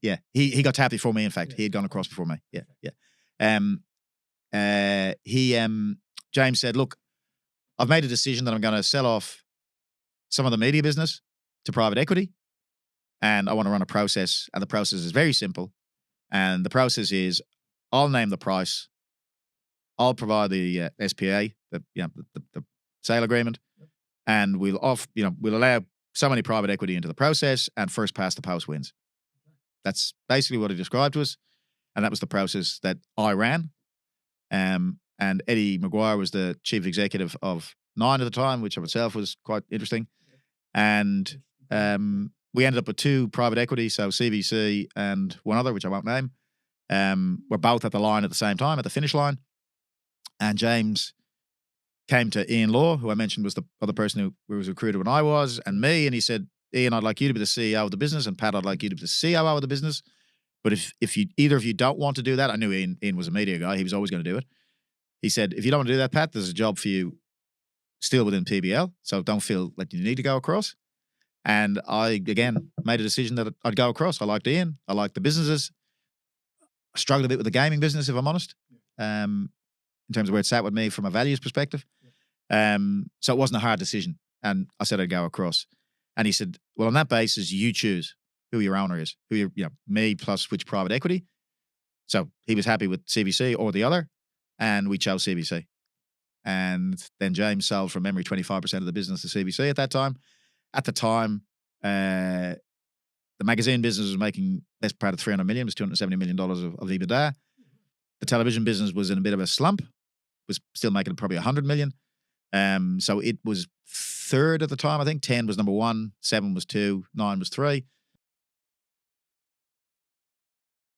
Yeah. He got tapped before me, in fact. He had gone across before me. Yeah, yeah. James said, look, I've made a decision that I'm going to sell off some of the media business to private equity, and I want to run a process, and the process is very simple. And the process is, I'll name the price, I'll provide the SPA, the sale agreement, and we'll allow so many private equity into the process, and first past the post wins. That's basically what he described to us, and that was the process that I ran. And Eddie McGuire was the chief executive of Nine at the time, which of itself was quite interesting. And we ended up with two private equity, so CVC and one other, which I won't name. We're both at the line at the same time, at the finish line. And James came to Ian Law, who I mentioned was the other person who was recruited when I was, and me, and he said, Ian, I'd like you to be the CEO of the business, and Pat, I'd like you to be the COO of the business. But if you either of you don't want to do that, I knew Ian was a media guy. He was always going to do it. He said, if you don't want to do that, Pat, there's a job for you still within PBL, so don't feel like you need to go across. And I, again, made a decision that I'd go across. I liked Ian. I liked the businesses. I struggled a bit with the gaming business, if I'm honest, in terms of where it sat with me from a values perspective. So it wasn't a hard decision. And I said I'd go across. And he said, well, on that basis, you choose who your owner is, me plus which private equity. So he was happy with CVC or the other, and we chose CVC. And then James sold from memory 25% of the business to CVC at that time. At the time, the magazine business was making best part of $300 million, it was $270 million of EBITDA. The television business was in a bit of a slump, was still making probably $100 million. So it was third at the time, I think. 10 was number one, 7 was 2, 9 was 3.